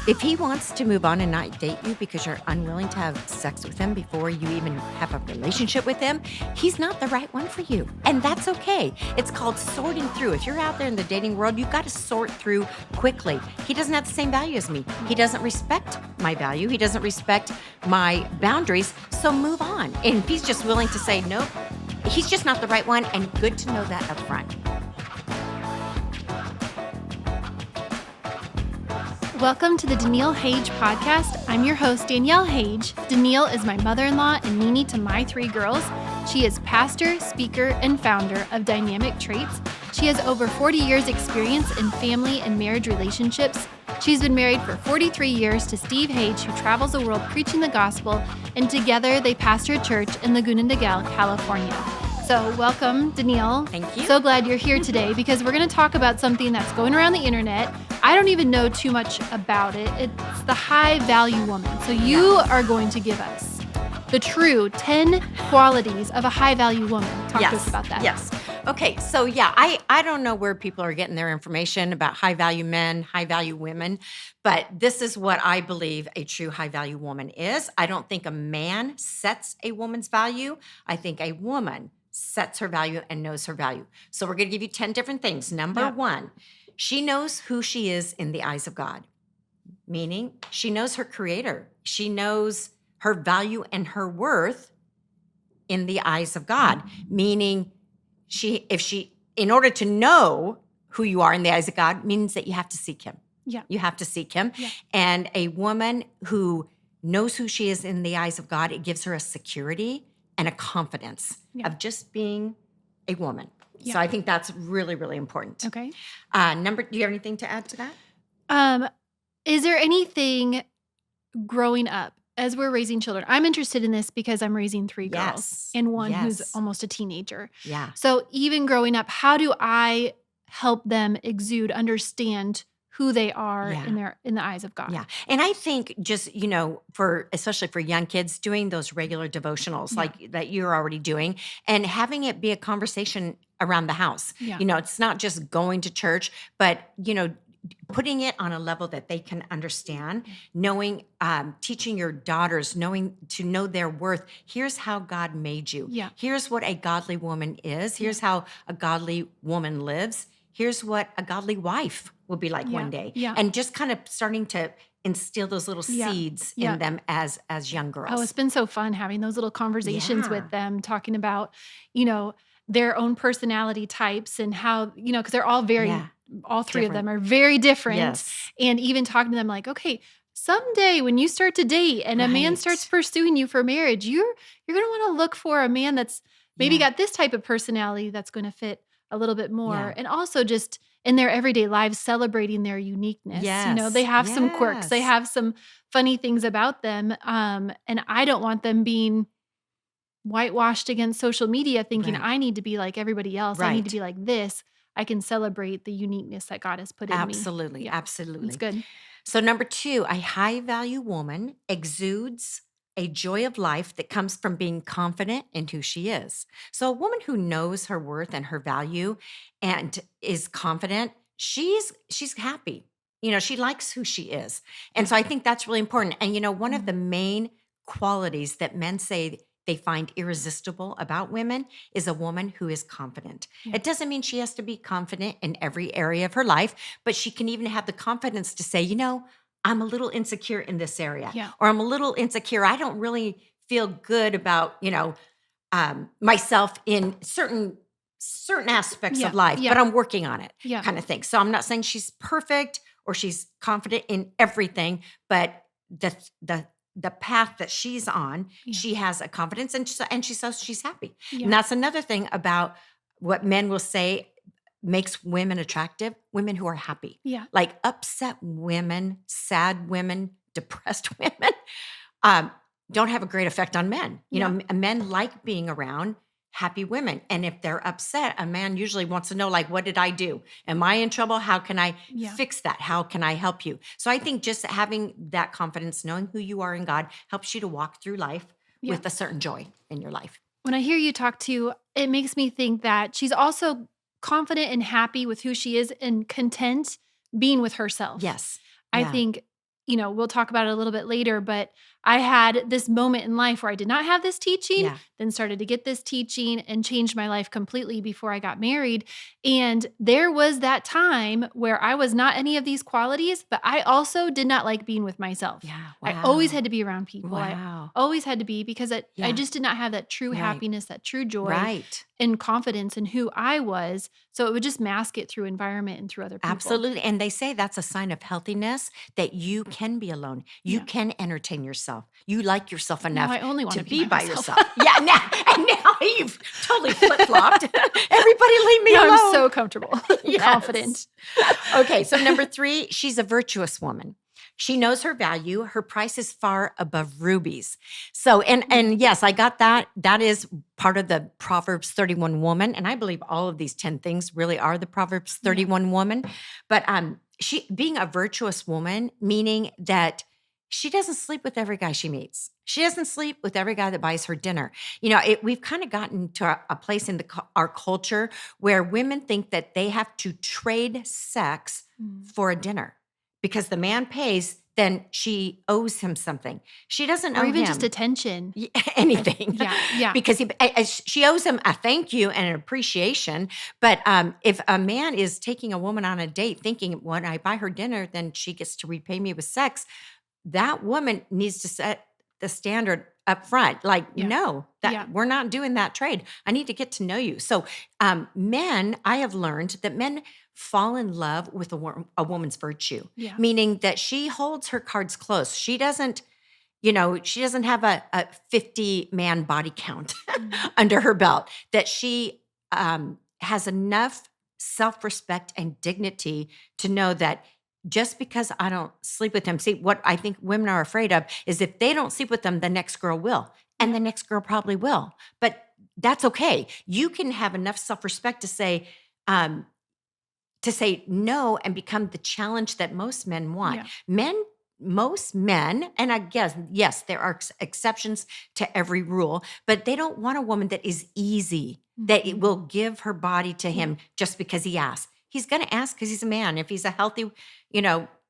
If he wants to move on and not date you because you're unwilling to have sex with him before you even have a relationship with him, he's not the right one for you. And that's okay. It's called sorting through. If you're out there in the dating world, you've got to sort through quickly. He doesn't have the same value as me. He doesn't respect my value. He doesn't respect my boundaries. So move on. And if he's just willing to say, nope, he's just not the right one. And good to know that up front. Welcome to the Danielle Hage Podcast. I'm your host, Danielle Hage. Danielle is my mother-in-law and Nini to my three girls. She is pastor, speaker, and founder of Dynamic Traits. She has over 40 years experience in family and marriage relationships. She's been married for 43 years to Steve Hage, who travels the world preaching the gospel, and together they pastor a church in Laguna Niguel, California. So welcome, Danielle. Thank you. So glad you're here today because we're going to talk about something that's going around the internet. I don't even know too much about it. It's the high value woman. So you are going to give us the true 10 qualities of a high value woman. Talk to us about that. Yes. Okay. So I don't know where people are getting their information about high value men, high value women, but this is what I believe a true high value woman is. I don't think a man sets a woman's value. I think a woman sets her value and knows her value. So we're going to give you 10 different things. Number one, she knows who she is in the eyes of God, meaning she knows her creator. She knows her value and her worth in the eyes of God, meaning in order to know who you are in the eyes of God means that you have to seek him. Yeah. You have to seek him. Yeah. And a woman who knows who she is in the eyes of God, it gives her a security and a confidence of just being a woman. Yeah. So I think that's really, really important. Okay. Do you have anything to add to that? Is there anything growing up as we're raising children? I'm interested in this because I'm raising three girls and one who's almost a teenager. Yeah. So even growing up, how do I help them understand who they are in the eyes of God? Yeah. And I think just, especially for young kids, doing those regular devotionals like that you're already doing and having it be a conversation around the house. Yeah. It's not just going to church, but, putting it on a level that they can understand, knowing, teaching your daughters, to know their worth. Here's how God made you. Yeah. Here's what a godly woman is. Here's how a godly woman lives. Here's what a godly wife will be like one day. Yeah. And just kind of starting to instill those little seeds in them as young girls. Oh, it's been so fun having those little conversations with them, talking about, their own personality types and how, because they're all all three of them are very different. Yes. And even talking to them like, okay, someday when you start to date and a man starts pursuing you for marriage, you're going to want to look for a man that's maybe got this type of personality that's going to fit a little bit more. Yeah. And also just in their everyday lives, celebrating their uniqueness. Yes. They have some quirks. They have some funny things about them. And I don't want them being whitewashed against social media thinking I need to be like everybody else. I need to be like this. I can celebrate the uniqueness that God has put in me. Absolutely. Absolutely. It's good. So number two, a high value woman exudes a joy of life that comes from being confident in who she is. So a woman who knows her worth and her value and is confident, she's happy. She likes who she is. And so I think that's really important. And one of the main qualities that men say they find irresistible about women is a woman who is confident. Yeah. It doesn't mean she has to be confident in every area of her life, but she can even have the confidence to say, I'm a little insecure in this area, or I'm a little insecure. I don't really feel good about, myself in certain aspects of life, but I'm working on it kind of thing. So I'm not saying she's perfect or she's confident in everything, but the path that she's on, she has a confidence and she says she's happy. Yeah. And that's another thing about what men will say makes women attractive, women who are happy. Yeah. Like upset women, sad women, depressed women don't have a great effect on men. Men like being around happy women. And if they're upset, a man usually wants to know, like, what did I do? Am I in trouble? How can I fix that? How can I help you? So I think just having that confidence, knowing who you are in God, helps you to walk through life with a certain joy in your life. When I hear you talk to, it makes me think that she's also confident and happy with who she is and content being with herself. Yes. I think, we'll talk about it a little bit later, but I had this moment in life where I did not have this teaching, Yeah. then started to get this teaching and changed my life completely before I got married. And there was that time where I was not any of these qualities, but I also did not like being with myself. Yeah. I always Wow. had to be around people. Wow. I always had to be because I Yeah. just did not have that true Right. happiness, that true joy Right. and confidence in who I was. So it would just mask it through environment and through other people. Absolutely. And they say that's a sign of healthiness that you can be alone. You Yeah. can entertain yourself. You like yourself No, enough I only want to to be by myself. yourself. Yeah. Now you've totally flip-flopped. Everybody leave me No, alone. I'm so comfortable, Yes. confident. Okay. So number 3, she's a virtuous woman. She knows her value. Her price is far above rubies. So, and yes, I got that. That is part of the Proverbs 31 woman. And I believe all of these 10 things really are the Proverbs 31 woman. But she being a virtuous woman, meaning that she doesn't sleep with every guy she meets. She doesn't sleep with every guy that buys her dinner. We've kind of gotten to a place in our culture where women think that they have to trade sex for a dinner. Because the man pays, then she owes him something. She doesn't owe Or even him just attention. anything. Yeah. Because she owes him a thank you and an appreciation. But if a man is taking a woman on a date thinking, when I buy her dinner, then she gets to repay me with sex, that woman needs to set the standard up front. Like, no, we're not doing that trade. I need to get to know you. So men, I have learned that men fall in love with a woman's virtue, meaning that she holds her cards close. She doesn't have a 50-man body count under her belt, that she has enough self-respect and dignity to know that just because I don't sleep with him, see, what I think women are afraid of is if they don't sleep with them, the next girl will. And the next girl probably will. But that's okay. You can have enough self-respect to say no and become the challenge that most men want. Most men, and I guess, yes, there are exceptions to every rule, but they don't want a woman that is easy, that it will give her body to him just because he asks. He's going to ask because he's a man. If he's a healthy,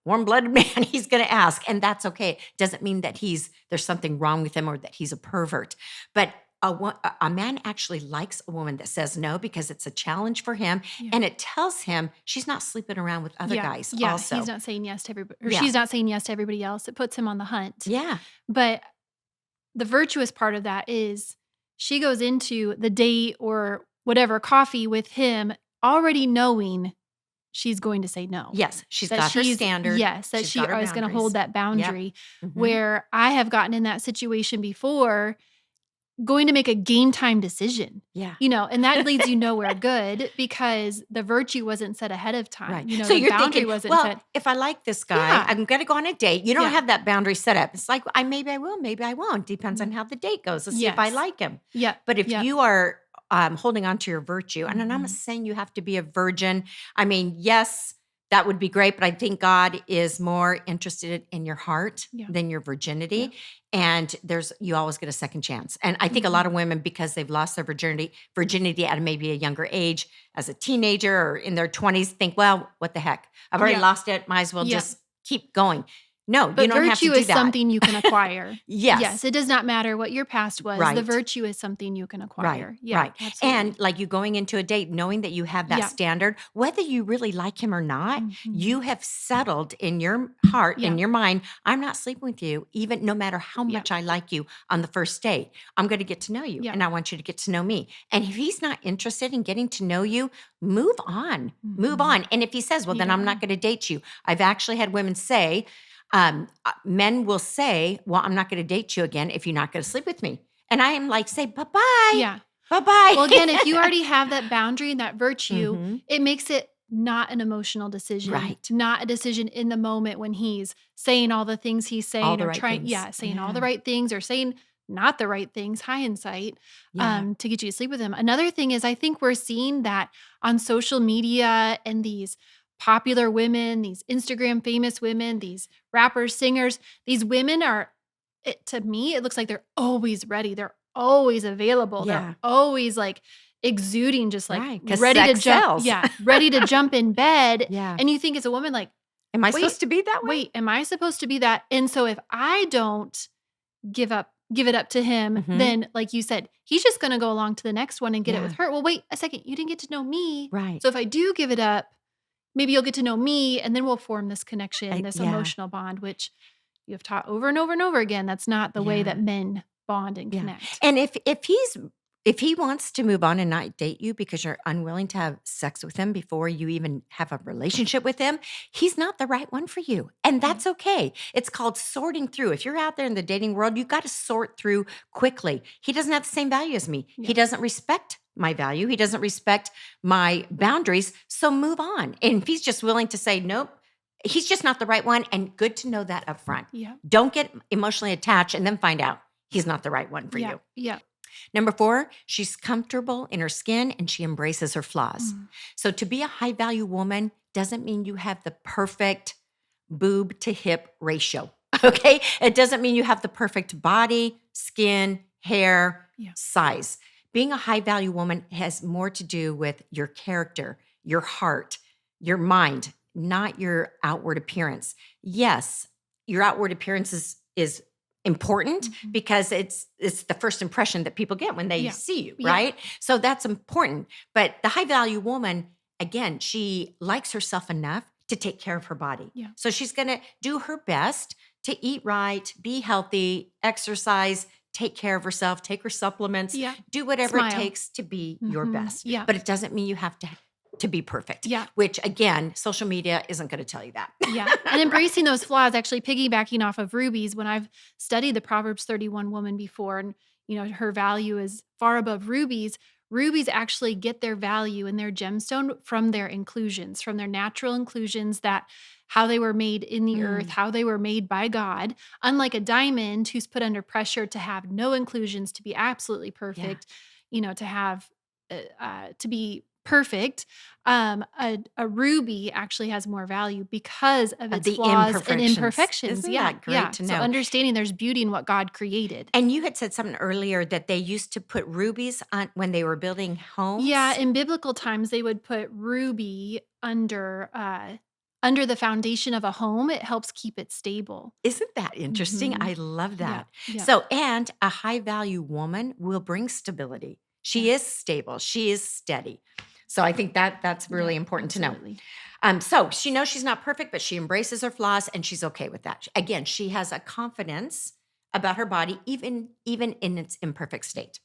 warm-blooded man, he's going to ask, and that's okay. Doesn't mean that there's something wrong with him or that he's a pervert. But a man actually likes a woman that says no because it's a challenge for him, and it tells him she's not sleeping around with other guys. Also, he's not saying yes to everybody, or she's not saying yes to everybody else. It puts him on the hunt. Yeah, but the virtuous part of that is she goes into the date or whatever coffee with him already knowing she's going to say no. Yes, she's got her standard. Yes, that she is going to hold that boundary. Yep. Where I have gotten in that situation before, going to make a game time decision. Yeah. And that leads you nowhere good because the virtue wasn't set ahead of time. Right. So you're the boundary thinking, wasn't well, set. if I like this guy, I'm going to go on a date. You don't have that boundary set up. It's like, maybe I will, maybe I won't. Depends on how the date goes. Let's see if I like him. Yeah. But if you are holding on to your virtue, and I'm not saying you have to be a virgin. I mean, yes, that would be great, but I think God is more interested in your heart than your virginity. And you always get a second chance. And I think a lot of women, because they've lost their virginity at maybe a younger age, as a teenager or in their 20s, think, well, what the heck? I've already lost it. Might as well just keep going. No, but you don't have to do that. Virtue is something you can acquire. Yes. Yes, it does not matter what your past was. Right. The virtue is something you can acquire. Right, Yeah, right. absolutely. And like you going into a date, knowing that you have that standard, whether you really like him or not, you have settled in your heart, in your mind, I'm not sleeping with you, even no matter how much I like you on the first date. I'm going to get to know you, and I want you to get to know me. And if he's not interested in getting to know you, move on. Move on. And if he says, well, then I'm not going to date you. I've actually had women say, men will say, well, I'm not going to date you again if you're not going to sleep with me. And I am like, say bye-bye. Yeah. Bye-bye. Well, again, if you already have that boundary and that virtue, it makes it not an emotional decision. Right. Not a decision in the moment when he's saying all the things he's saying all the or right trying, things. saying all the right things or saying not the right things, hindsight, to get you to sleep with him. Another thing is I think we're seeing that on social media and these popular women, these Instagram famous women, these rappers, singers, these women to me, it looks like they're always ready. They're always available. They're always like exuding, just like ready to jump. Sells. Yeah. Ready to jump in bed. Yeah. And you think as a woman, like, Am I supposed to be that way? Wait, am I supposed to be that? And so if I don't give it up to him, Mhm. then like you said, he's just going to go along to the next one and get it with Yeah. her. Well, wait a second. You didn't get to know me. Right. So if I do give it up, maybe you'll get to know me and then we'll form this connection, this Yeah. emotional bond, which you have taught over and over and over again. That's not the way Yeah. that men bond and Yeah. connect. And if he wants to move on and not date you because you're unwilling to have sex with him before you even have a relationship with him, he's not the right one for you. And that's okay. It's called sorting through. If you're out there in the dating world, you got to sort through quickly. He doesn't have the same value as me. Yeah. He doesn't respect my value. He doesn't respect my boundaries. So move on. And if he's just willing to say, nope, he's just not the right one. And good to know that up front. Yeah. Don't get emotionally attached and then find out he's not the right one for you. Yeah. Number 4, she's comfortable in her skin and she embraces her flaws. So to be a high value woman doesn't mean you have the perfect boob to hip ratio. Okay. It doesn't mean you have the perfect body, skin, hair, size. Being a high value woman has more to do with your character, your heart, your mind, not your outward appearance. Yes, your outward appearance is important because it's the first impression that people get when they see you, right? So that's important. But the high value woman, again, she likes herself enough to take care of her body. Yeah. So she's going to do her best to eat right, be healthy, exercise, take care of herself, take her supplements, do whatever it takes to be your best. Yeah. But it doesn't mean you have to be perfect. Yeah. Which again, social media isn't going to tell you that. Yeah. And embracing those flaws, actually piggybacking off of Ruby's, when I've studied the Proverbs 31 woman before, and her value is far above Ruby's. Rubies actually get their value and their gemstone from their inclusions, from their natural inclusions, that how they were made in the earth, how they were made by God. Unlike a diamond who's put under pressure to have no inclusions, to be absolutely perfect, to have to be perfect. A ruby actually has more value because of its flaws and imperfections. Isn't that great to know? So understanding there's beauty in what God created. And you had said something earlier that they used to put rubies on when they were building homes. Yeah, in biblical times, they would put ruby under the foundation of a home. It helps keep it stable. Isn't that interesting? I love that. Yeah. So, and a high value woman will bring stability. She is stable. She is steady. So I think that's really important to know. So she knows she's not perfect, but she embraces her flaws and she's okay with that. Again, she has a confidence about her body, even in its imperfect state.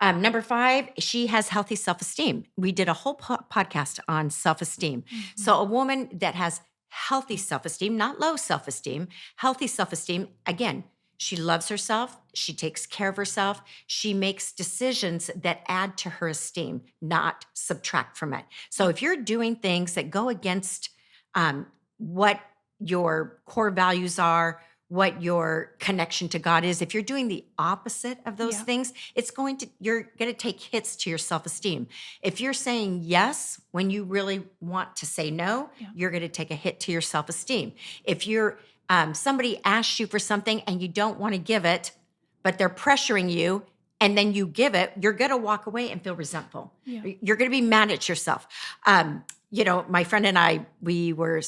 Number 5, she has healthy self-esteem. We did a whole podcast on self-esteem. So a woman that has healthy self-esteem, not low self-esteem, healthy self-esteem, again, she loves herself. She takes care of herself. She makes decisions that add to her esteem, not subtract from it. So if you're doing things that go against what your core values are, what your connection to God is, if you're doing the opposite of those things, you're going to take hits to your self-esteem. If you're saying yes when you really want to say no, you're going to take a hit to your self-esteem. If you're somebody asks you for something and you don't want to give it, but they're pressuring you, and then you give it, you're going to walk away and feel resentful. You're going to be mad at yourself. My friend and I, we were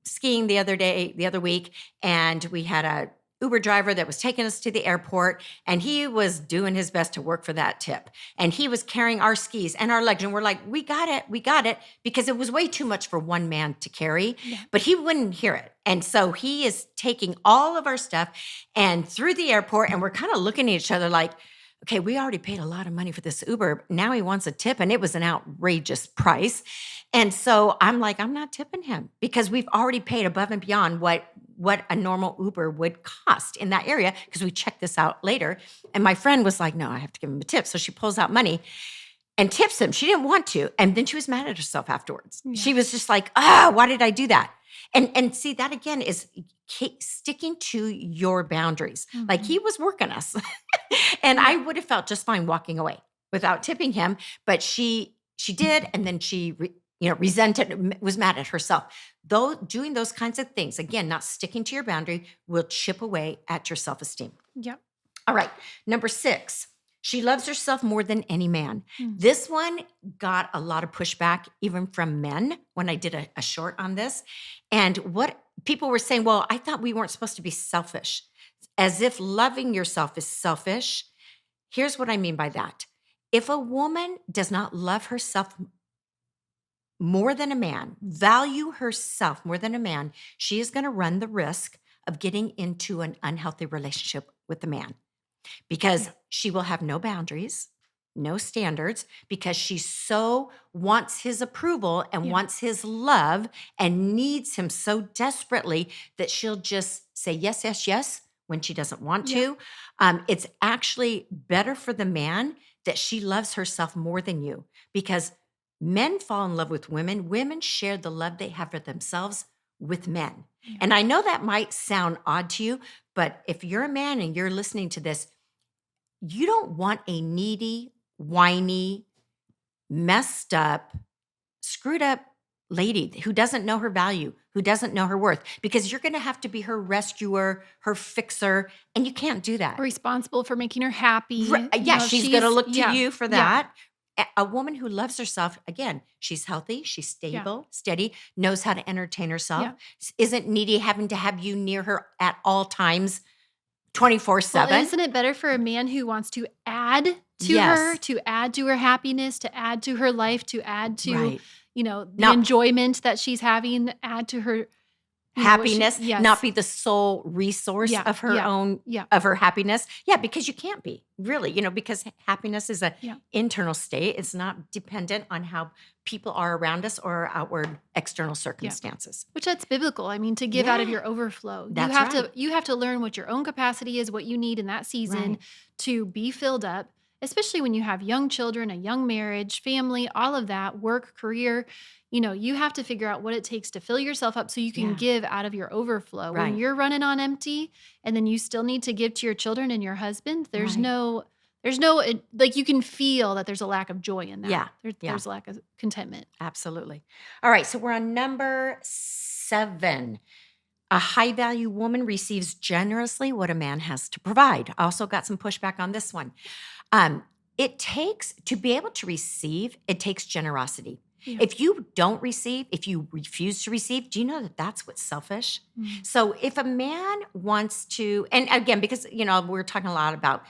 skiing the other week, and we had a Uber driver that was taking us to the airport, and he was doing his best to work for that tip. And he was carrying our skis and our luggage, and we're like, we got it, because it was way too much for one man to carry, but he wouldn't hear it. And so he is taking all of our stuff and through the airport, and we're kind of looking at each other like, okay, we already paid a lot of money for this Uber. Now he wants a tip, and it was an outrageous price. And so I'm like, I'm not tipping him because we've already paid above and beyond what a normal Uber would cost in that area, because we checked this out later. And my friend was like, no, I have to give him a tip. So she pulls out money and tips him. She didn't want to. And then she was mad at herself afterwards. She was just like, why did I do that? And see, that again is sticking to your boundaries. Like he was working us. And I would have felt just fine walking away without tipping him. But she did. And then she resented, was mad at herself. Though doing those kinds of things, again, not sticking to your boundary, will chip away at your self-esteem. Yep. All right. Number 6, She loves herself more than any man. Mm. This one got a lot of pushback, even from men, when I did a short on this. And what people were saying, well, I thought we weren't supposed to be selfish, as if loving yourself is selfish. Here's what I mean by that. If a woman does not love herself more than a man, value herself more than a man, she is going to run the risk of getting into an unhealthy relationship with a man, because she will have no boundaries, no standards, because she so wants his approval and wants his love and needs him so desperately that she'll just say yes, yes, yes when she doesn't want to. It's actually better for the man that she loves herself more than you, because men fall in love with women. Women share the love they have for themselves with men. Yeah. And I know that might sound odd to you, but if you're a man and you're listening to this, you don't want a needy, whiny, messed up, screwed up lady who doesn't know her value, who doesn't know her worth, because you're going to have to be her rescuer, her fixer, and you can't do that. Responsible for making her happy. Yeah, she's going to look to you for that. A woman who loves herself, again, she's healthy, she's stable, steady, knows how to entertain herself, isn't needy having to have you near her at all times, 24/7. Well, isn't it better for a man who wants to add to her, to add to her happiness, to add to her life, to add to, the enjoyment that she's having, add to her happiness, not be the sole resource of her own, of her happiness. Yeah, because you can't be, really, because happiness is an internal state. It's not dependent on how people are around us or our outward external circumstances. Which that's biblical. I mean, to give out of your overflow. You have to learn what your own capacity is, what you need in that season to be filled up, especially when you have young children, a young marriage, family, all of that, work, career. You have to figure out what it takes to fill yourself up so you can give out of your overflow. When you're running on empty and then you still need to give to your children and your husband, there's no, you can feel that there's a lack of joy in that. There's a lack of contentment. Absolutely. All right. So we're on number 7. A high value woman receives generously what a man has to provide. I also got some pushback on this one. It takes, to be able to receive, it takes generosity. Yeah. If you don't receive, if you refuse to receive, do you know that that's what's selfish? Mm-hmm. So if a man wants to, and again, because, we're talking a lot about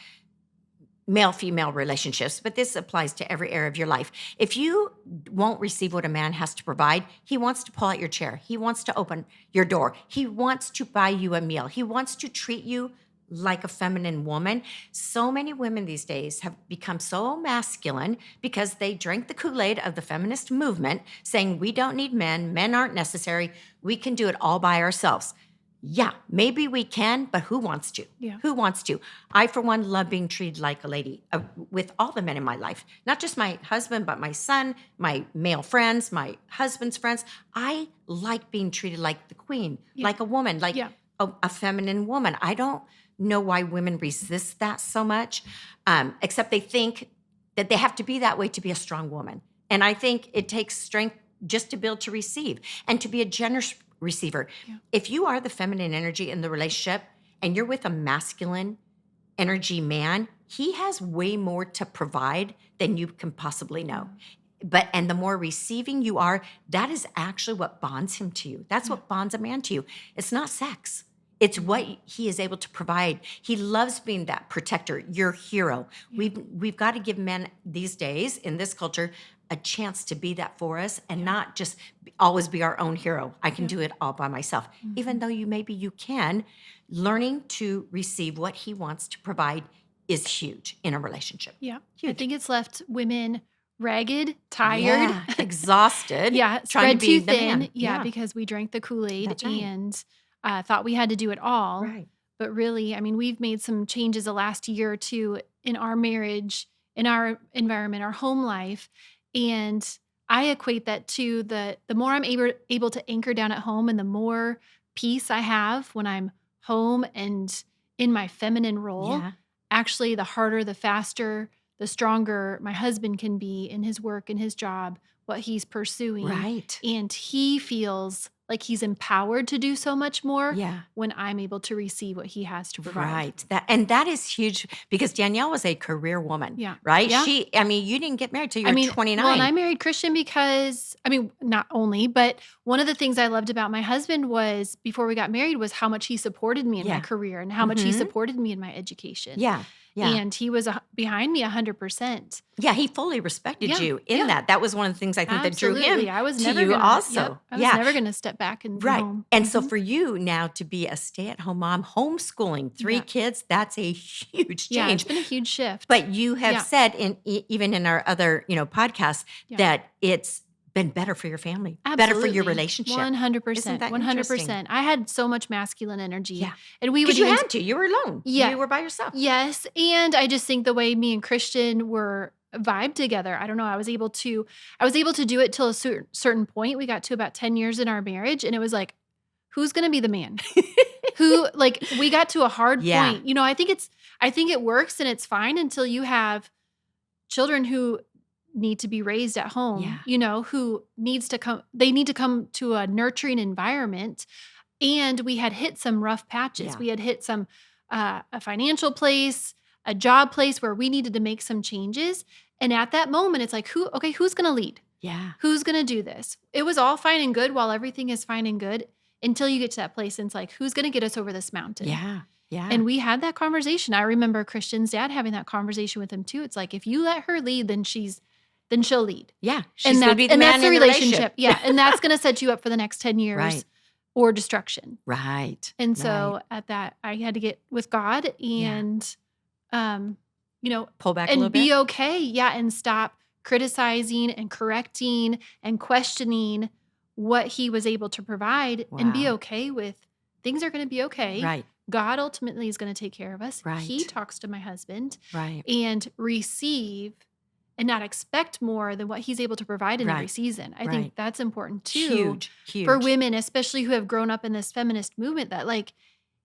male-female relationships, but this applies to every area of your life. If you won't receive what a man has to provide, he wants to pull out your chair. He wants to open your door. He wants to buy you a meal. He wants to treat you like a feminine woman. So many women these days have become so masculine because they drank the Kool-Aid of the feminist movement, saying we don't need men, men aren't necessary, we can do it all by ourselves. Yeah, maybe we can, but who wants to? Yeah. Who wants to? I, for one, love being treated like a lady with all the men in my life, not just my husband, but my son, my male friends, my husband's friends. I like being treated like the queen, like a woman, like a feminine woman. I don't know why women resist that so much, except they think that they have to be that way to be a strong woman. And I think it takes strength just to be able to receive and to be a generous receiver. Yeah. If you are the feminine energy in the relationship and you're with a masculine energy man, he has way more to provide than you can possibly know. And the more receiving you are, that is actually what bonds him to you. That's what bonds a man to you. It's not sex. It's what he is able to provide. He loves being that protector, your hero. Yeah. We've got to give men these days in this culture a chance to be that for us and not just always be our own hero. I can do it all by myself. Mm-hmm. Even though you can, learning to receive what he wants to provide is huge in a relationship. Yeah. Huge. I think it's left women ragged, tired, exhausted. Trying to be too thin. Yeah, because we drank the Kool-Aid and thought we had to do it all. Right. But really, I mean, we've made some changes the last year or two in our marriage, in our environment, our home life. And I equate that to the more I'm able to anchor down at home and the more peace I have when I'm home and in my feminine role, actually the harder, the faster, the stronger my husband can be in his work and his job, what he's pursuing. Right. And he feels like he's empowered to do so much more Yeah. when I'm able to receive what he has to provide. Right. That is huge because Danielle was a career woman, Yeah. right? Yeah. You didn't get married till you were 29. Well, and I married Christian because, not only, but one of the things I loved about my husband was before we got married was how much he supported me in my Yeah. career and how much he Mhm. supported me in my education. Yeah. Yeah. And he was behind me 100%. Yeah, he fully respected Yeah, you in yeah. that. That was one of the things I think that drew Absolutely. him I was to never you gonna, also. yep, I was Yeah. never going to step back and be Right. home. And so Mhm. for you now to be a stay-at-home mom, homeschooling 3 Yeah. kids, that's a huge Yeah, it's change. been a huge shift. But you have Yeah. said even in our other, podcasts Yeah. that it's been better for your family, better for your Absolutely. relationship. 100%. Isn't that 100%. I had so much masculine energy. Yeah. And we would Because you even had to. You were alone. Yeah. You were by yourself. Yes, and I just think the way me and Christian were vibe together. I don't know. I was able to do it till a certain point. We got to about 10 years in our marriage, and it was like, who's going to be the man? We got to a hard Yeah. point. I think it works and it's fine until you have children who need to be raised at home, Yeah. who they need to come to a nurturing environment. And we had hit some rough patches. Yeah. We had hit some a financial place, a job place where we needed to make some changes. And at that moment, it's like, who's going to lead? Yeah. Who's going to do this? It was all fine and good while everything is fine and good until you get to that place and it's like, who's going to get us over this mountain? Yeah. Yeah. And we had that conversation. I remember Christian's dad having that conversation with him too. It's like, if you let her lead, then she'll lead. Yeah. She's going to be the man that's the in the relationship. Yeah. And that's going to set you up for the next 10 years Right. or destruction. Right. And so at that, I had to get with God and, pull back a and little be bit. okay. Yeah. And stop criticizing and correcting and questioning what he was able to provide and be Wow. okay with things are going to be okay. Right. God ultimately is going to take care of us. Right. He talks to my husband Right. and receive and not expect more than what he's able to provide in every Right. season. I Right. think that's important too Huge. for women, especially who have grown up in this feminist movement, that like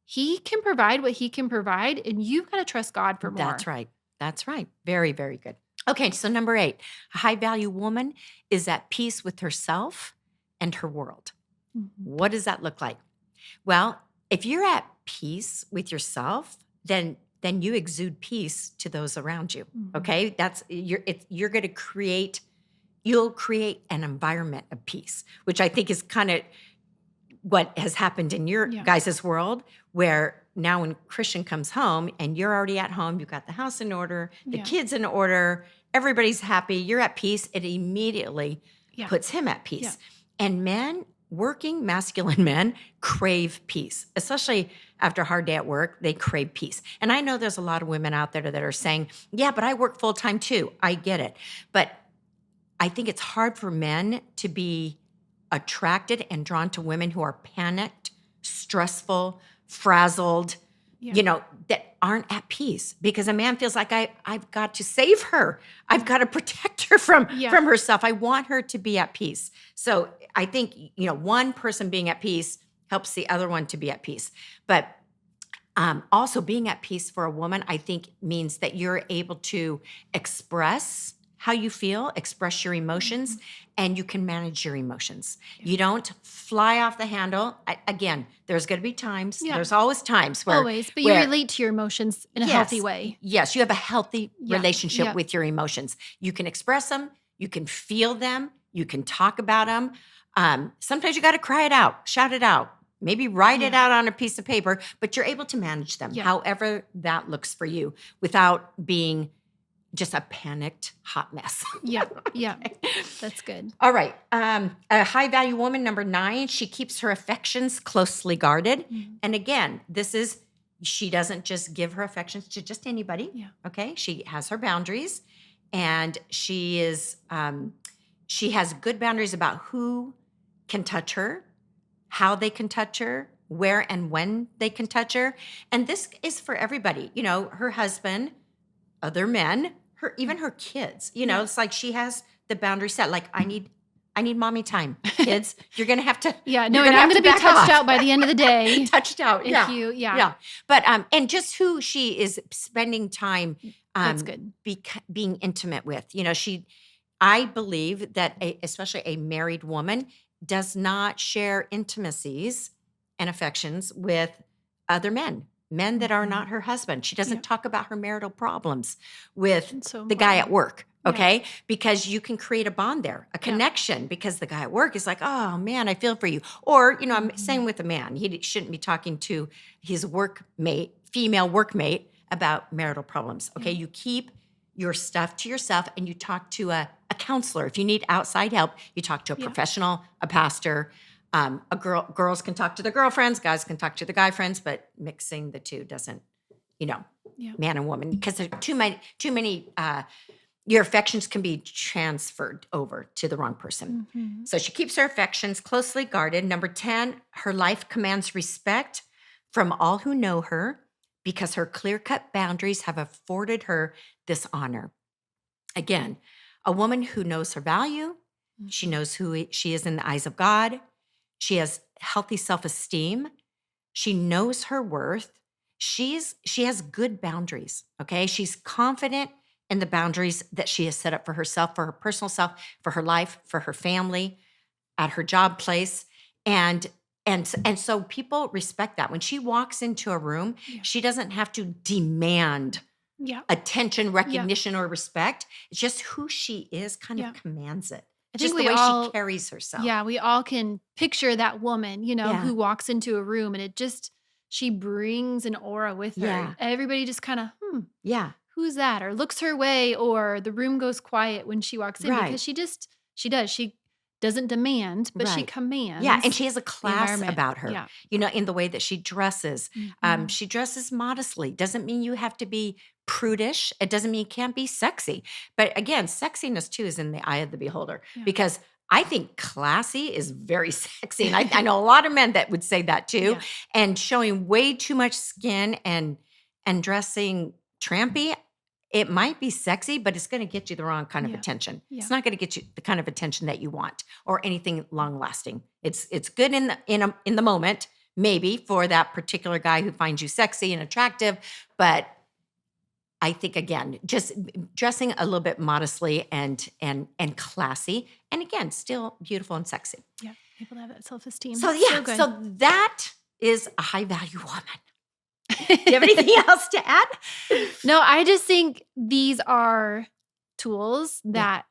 he can provide what he can provide and you've got to trust God for more. That's right. That's right. Very, very good. Okay, so number 8, a high-value woman is at peace with herself and her world. Mhm. What does that look like? Well, if you're at peace with yourself, then you exude peace to those around you. Mhm. Okay, you're going to create. You'll create an environment of peace, which I think is kind of what has happened in your Yeah. guys' world, where now when Christian comes home and you're already at home, you've got the house in order, the Yeah. kids in order, everybody's happy, you're at peace, it immediately Yeah. puts him at peace. Yeah. And men, working masculine men, crave peace, especially after a hard day at work, they crave peace. And I know there's a lot of women out there that are saying, yeah, but I work full time too. I get it. But I think it's hard for men to be attracted and drawn to women who are panicked, stressful, frazzled, Yeah. that aren't at peace, because a man feels like I've got to save her. I've got to protect her from herself. I want her to be at peace. So I think, one person being at peace helps the other one to be at peace. But also being at peace for a woman, I think means that you're able to express how you feel, express your emotions, and you can manage your emotions. Yeah. You don't fly off the handle. Again, there's going to be times, Yeah. there's always times where— Always, but you relate to your emotions in a healthy way. Yes, you have a healthy Yeah. relationship Yeah. with your emotions. You can express them, you can feel them, you can talk about them. Sometimes you got to cry it out, shout it out, maybe write it out on a piece of paper, but you're able to manage them, Yeah. however that looks for you, without being just a panicked hot mess. Yeah. That's good. All right. A high-value woman, number 9, she keeps her affections closely guarded. Mhm. And again, she doesn't just give her affections to just anybody. Yeah. Okay. She has her boundaries, and she has good boundaries about who can touch her, how they can touch her, where and when they can touch her. And this is for everybody, her husband, other men, even her kids, it's like she has the boundary set. Like, I need mommy time. Kids, you're going to have to. Yeah. No, and I'm going to be touched out by the end of the day. Touched out. Yeah. But, and just who she is spending time That's good. being intimate with. I believe that especially a married woman does not share intimacies and affections with other men that are not her husband. She doesn't Yep. talk about her marital problems with It's so the guy at important. work. Yeah. Okay. Because you can create a bond there, a connection, because the guy at work is like, oh man, I feel for you. Or, I'm saying with a man, he shouldn't be talking to his workmate, female workmate, about marital problems. Okay. Yeah. You keep your stuff to yourself and you talk to a counselor. If you need outside help, you talk to a professional, a pastor. Girls can talk to their girlfriends, guys can talk to the guy friends, but mixing the two doesn't, man and woman, because there are too many, your affections can be transferred over to the wrong person. So she keeps her affections closely guarded. Number 10, her life commands respect from all who know her because her clear-cut boundaries have afforded her this honor. Again, a woman who knows her value, she knows who she is in the eyes of God. She has healthy self-esteem. She knows her worth. She has good boundaries, okay? She's confident in the boundaries that she has set up for herself, for her personal self, for her life, for her family, at her job place. And so people respect that. When she walks into a room, she doesn't have to demand attention, recognition, or respect. It's just who she is kind of commands it. I Just think the way all, she carries herself. Yeah, we all can picture that woman, who walks into a room and she brings an aura with her. Yeah. Everybody just kind of, Yeah. who's that? Or looks her way, or the room goes quiet when she walks in because she doesn't demand, but she commands. Yeah, and she has a class environment. about her, Yeah. in the way that she dresses. She dresses modestly. Doesn't mean you have to be prudish. It doesn't mean you can't be sexy. But again, sexiness too is in the eye of the beholder, because I think classy is very sexy. And I know a lot of men that would say that too. Yeah. And showing way too much skin and dressing trampy, it might be sexy, but it's going to get you the wrong kind of attention. Yeah. It's not going to get you the kind of attention that you want or anything long lasting. It's good in the moment, maybe for that particular guy who finds you sexy and attractive, but I think again, just dressing a little bit modestly and classy, and again, still beautiful and sexy. Yeah, people have that self-esteem. So good. so that is a high value woman. Do you have anything else to add? No, I just think these are tools that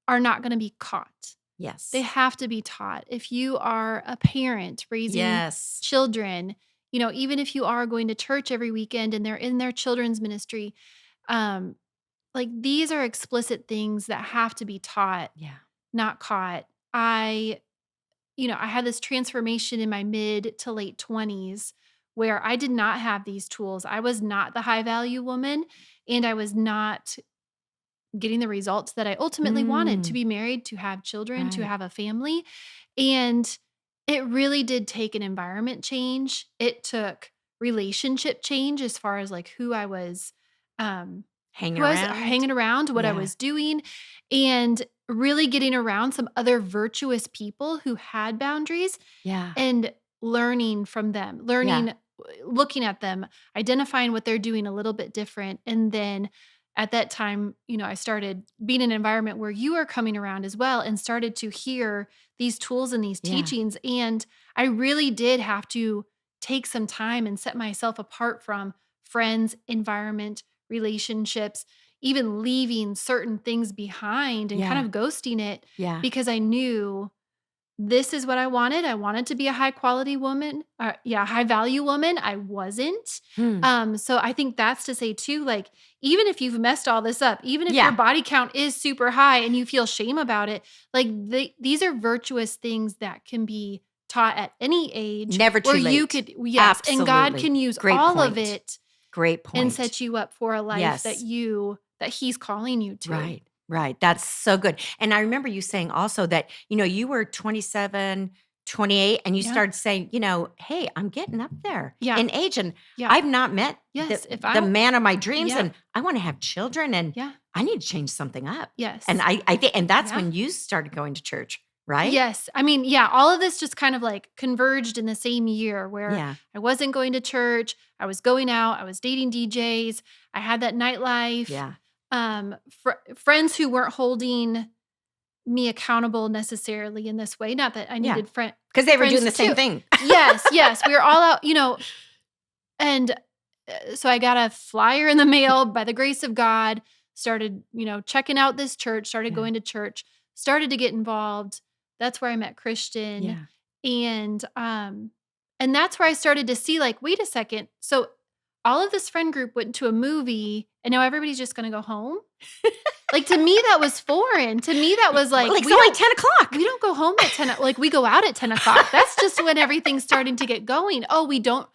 are not going to be caught. Yes. They have to be taught. If you are a parent raising children, even if you are going to church every weekend and they're in their children's ministry, these are explicit things that have to be taught, not caught. I had this transformation in my mid to late 20s where I did not have these tools. I was not the high value woman, and I was not getting the results that I ultimately wanted, to be married, to have children, to have a family. And it really did take an environment change. It took relationship change as far as who I was hanging around, what I was doing, and really getting around some other virtuous people who had boundaries and learning from them, looking at them, identifying what they're doing a little bit different. And then at that time, I started being in an environment where you are coming around as well and started to hear these tools and these teachings. And I really did have to take some time and set myself apart from friends, environment, relationships, even leaving certain things behind and kind of ghosting it because I knew this is what I wanted. I wanted to be a high quality woman, high value woman. I wasn't. So I think that's to say too, even if you've messed all this up, even if your body count is super high and you feel shame about it, these are virtuous things that can be taught at any age. Never too late. You could, Absolutely. And God can use all of it. Great point. And set you up for a life that He's calling you to. Right. That's so good. And I remember you saying also that, you were 27, 28, and you started saying, hey, I'm getting up there in age, and I've not met the man of my dreams, and I want to have children, and I need to change something up. Yes. And I think, and that's when you started going to church, right? Yes. I mean, all of this just kind of converged in the same year where I wasn't going to church. I was going out. I was dating DJs. I had that nightlife. Yeah. Friends who weren't holding me accountable necessarily in this way. Not that I needed friends. Because they were doing the same thing. Yes. We were all out, and so I got a flyer in the mail by the grace of God, started, checking out this church, started going to church, started to get involved. That's where I met Christian. And that's where I started to see, like, wait a second. So all of this friend group went to a movie and now everybody's just going to go home. Like, to me, that was foreign. To me, that was like, it's only 10 o'clock. We don't go home at 10. Like, we go out at 10 o'clock. That's just when everything's starting to get going. Oh, we don't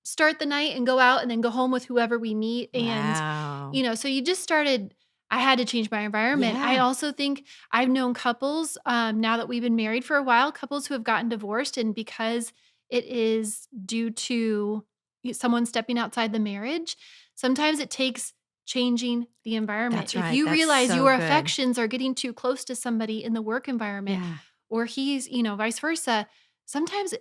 start the night and go out and then go home with whoever we meet. And, so you just started, I had to change my environment. Yeah. I also think I've known couples, now that we've been married for a while, couples who have gotten divorced, and because it is due to someone stepping outside the marriage, sometimes it takes changing the environment. That's right. If you That's realize so your good. affections are getting too close to somebody in the work environment, or he's, vice versa, sometimes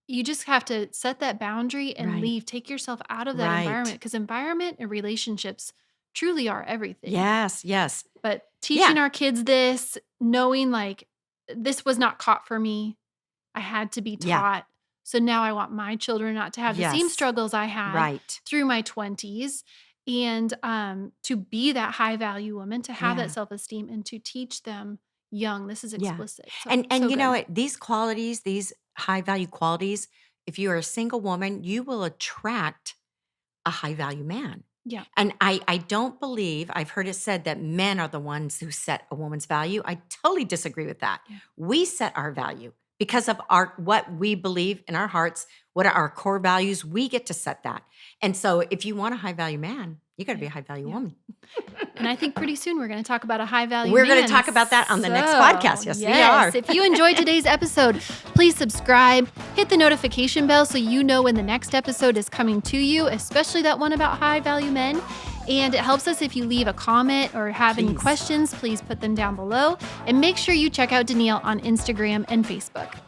you just have to set that boundary and leave. Take yourself out of that environment, because environment and relationships truly are everything. Yes. But teaching our kids this, knowing like this was not caught for me, I had to be taught. So now I want my children not to have the same struggles I had through my 20s, and to be that high value woman, to have that self-esteem, and to teach them young. This is explicit. So, And so you good. know, these qualities, these high value qualities, if you are a single woman, you will attract a high value man. Yeah. And I don't believe, I've heard it said that men are the ones who set a woman's value. I totally disagree with that. Yeah. We set our value because of what we believe in our hearts, what are our core values. We get to set that. And so if you want a high value man, you got to be a high value woman. And I think pretty soon we're going to talk about a high value We're man. going to talk about that on the next podcast. Yes, we are. If you enjoyed today's episode, please subscribe, hit the notification bell so you know when the next episode is coming to you, especially that one about high value men. And it helps us if you leave a comment or have any questions, please put them down below. And make sure you check out Danielle on Instagram and Facebook.